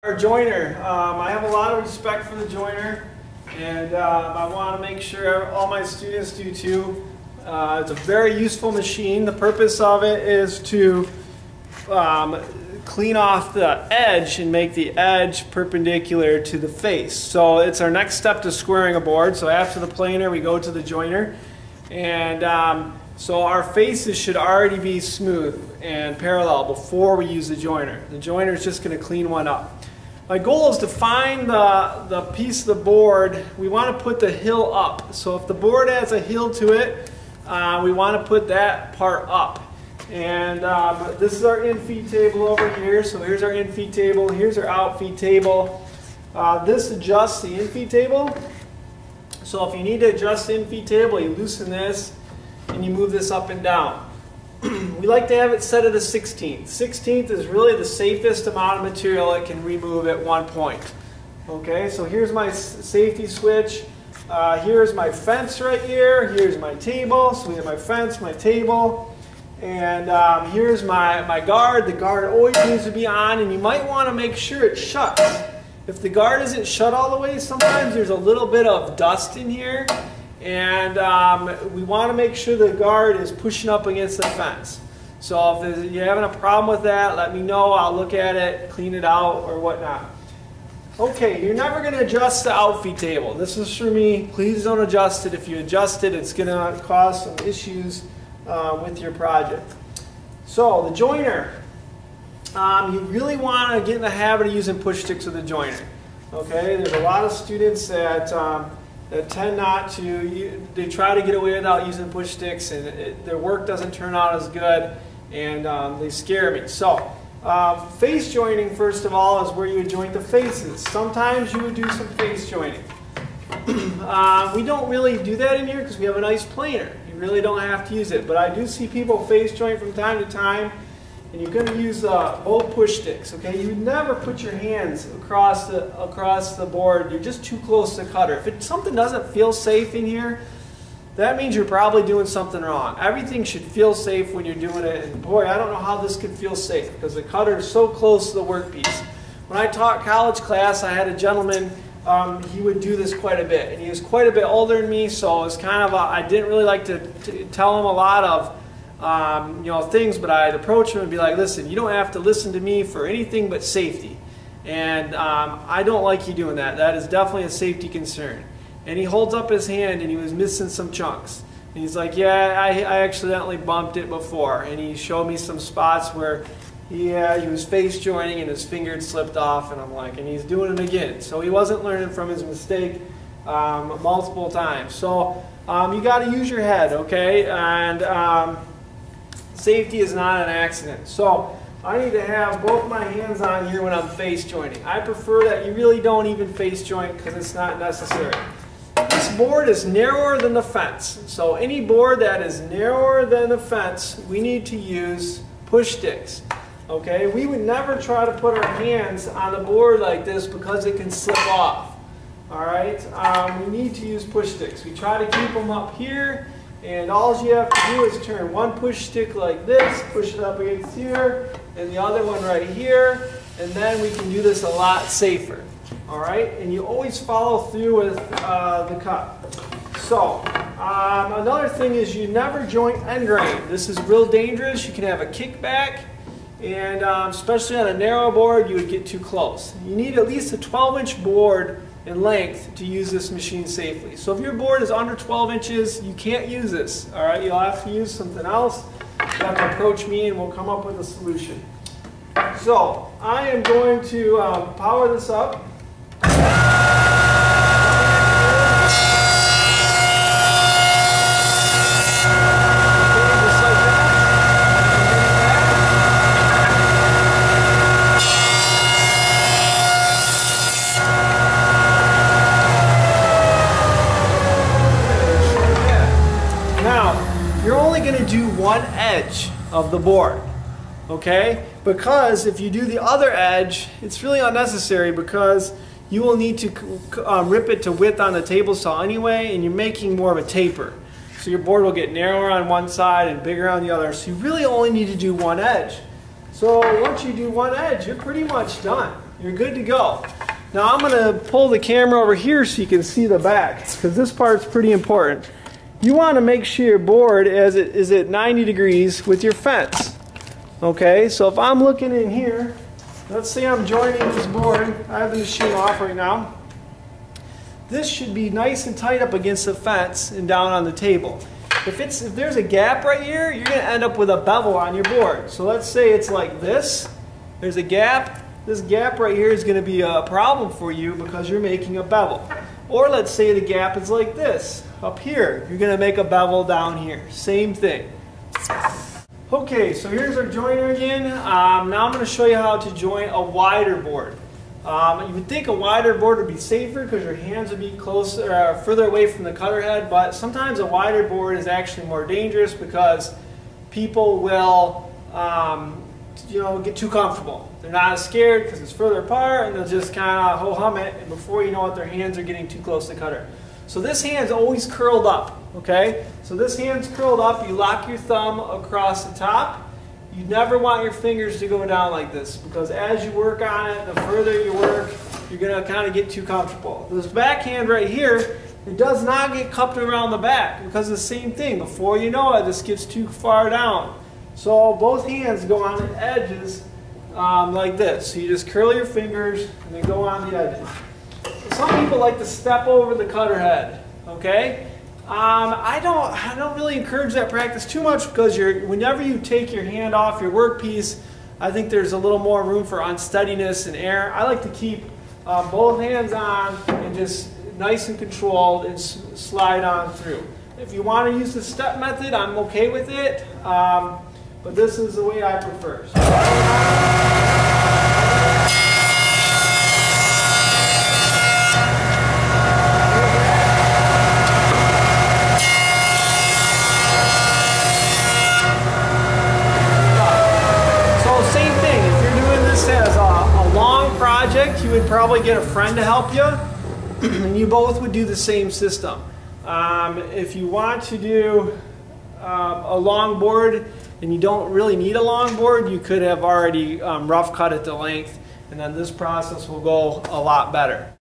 Our joiner, I have a lot of respect for the joiner, and I want to make sure all my students do too. It's a very useful machine. The purpose of it is to clean off the edge and make the edge perpendicular to the face. So it's our next step to squaring a board. So after the planer, we go to the joiner, and so our faces should already be smooth and parallel before we use the joiner. The joiner is just going to clean one up. My goal is to find the piece of the board. We want to put the hill up. So if the board has a hill to it, we want to put that part up. And this is our in-feed table over here. So here's our in-feed table. Here's our out-feed table. This adjusts the in-feed table. So if you need to adjust the in-feed table, you loosen this and you move this up and down. We like to have it set at a 16th. 16th is really the safest amount of material it can remove at one point. Okay, so here's my safety switch. Here's my fence right here. Here's my table. So we have my fence, my table. And here's my guard. The guard always needs to be on, and you might want to make sure it shuts. If the guard isn't shut all the way, sometimes there's a little bit of dust in here. And we want to make sure the guard is pushing up against the fence. So if you're having a problem with that, let me know. I'll look at it, clean it out, or whatnot. Okay, you're never going to adjust the out-feed table. This is for me. Please don't adjust it. If you adjust it, it's going to cause some issues with your project. So the joiner, you really want to get in the habit of using push sticks with the joiner. Okay, there's a lot of students that tend not to. They try to get away without using push sticks, and their work doesn't turn out as good, and they scare me. So face joining, first of all, is where you would joint the faces. Sometimes you would do some face joining. We don't really do that in here because we have a nice planer. You really don't have to use it, but I do see people face joint from time to time, and you're going to use both push sticks. Okay, you would never put your hands across the board. You're just too close to the cutter. If something doesn't feel safe in here, that means you're probably doing something wrong. Everything should feel safe when you're doing it, and boy, I don't know how this could feel safe because the cutter is so close to the workpiece. When I taught college class, I had a gentleman. He would do this quite a bit, and he was quite a bit older than me, so it was kind of I didn't really like to tell him a lot of things, but I'd approach him and be like, listen, you don't have to listen to me for anything but safety. And I don't like you doing that. That is definitely a safety concern. And he holds up his hand, and he was missing some chunks. And he's like, yeah, I accidentally bumped it before. And he showed me some spots where he was face joining and his finger had slipped off. And I'm like, and he's doing it again. So he wasn't learning from his mistake multiple times. So you got to use your head, okay? And safety is not an accident. So I need to have both my hands on here when I'm face joining. I prefer that you really don't even face joint because it's not necessary. This board is narrower than the fence. So any board that is narrower than the fence, we need to use push sticks. Okay, we would never try to put our hands on the board like this because it can slip off. All right, we need to use push sticks. We try to keep them up here. And all you have to do is turn one push stick like this, push it up against here, and the other one right here, and then we can do this a lot safer. All right, and you always follow through with the cut. So another thing is you never joint end grain. This is real dangerous. You can have a kickback, and especially on a narrow board, you would get too close. You need at least a 12-inch board in length to use this machine safely. So if your board is under 12 inches, you can't use this. All right, you'll have to use something else. You have to approach me and we'll come up with a solution. So I am going to power this up. You're only going to do one edge of the board, okay? Because if you do the other edge, it's really unnecessary because you will need to rip it to width on the table saw anyway, and you're making more of a taper. So your board will get narrower on one side and bigger on the other. So you really only need to do one edge. So once you do one edge, you're pretty much done. you're good to go. Now I'm going to pull the camera over here so you can see the back, because this part's pretty important. You want to make sure your board is at 90 degrees with your fence. Okay, so if I'm looking in here, let's say I'm joining this board. I have the machine off right now. This should be nice and tight up against the fence and down on the table. If there's a gap right here, you're going to end up with a bevel on your board. So let's say it's like this. There's a gap. This gap right here is going to be a problem for you because you're making a bevel. Or let's say the gap is like this. Up here, you're going to make a bevel down here. Same thing. Okay, so here's our joiner again. Now I'm going to show you how to join a wider board. You would think a wider board would be safer because your hands would be closer, further away from the cutter head, but sometimes a wider board is actually more dangerous because people will get too comfortable. They're not as scared because it's further apart, and they'll just kind of ho-hum it, and before you know it, their hands are getting too close to the cutter. So this hand's always curled up, okay? So this hand's curled up, you lock your thumb across the top. You never want your fingers to go down like this because as you work on it, the further you work, you're going to kind of get too comfortable. This backhand right here, it does not get cupped around the back because it's the same thing. Before you know it, this gets too far down. So both hands go on the edges like this. So you just curl your fingers and then go on the edges. Some people like to step over the cutter head, okay? I don't really encourage that practice too much because whenever you take your hand off your workpiece, I think there's a little more room for unsteadiness and error. I like to keep both hands on and just nice and controlled and slide on through. If you want to use the step method, I'm okay with it, but this is the way I prefer. You would probably get a friend to help you, and you both would do the same system. If you want to do a long board and you don't really need a long board, you could have already rough cut it to length, and then this process will go a lot better.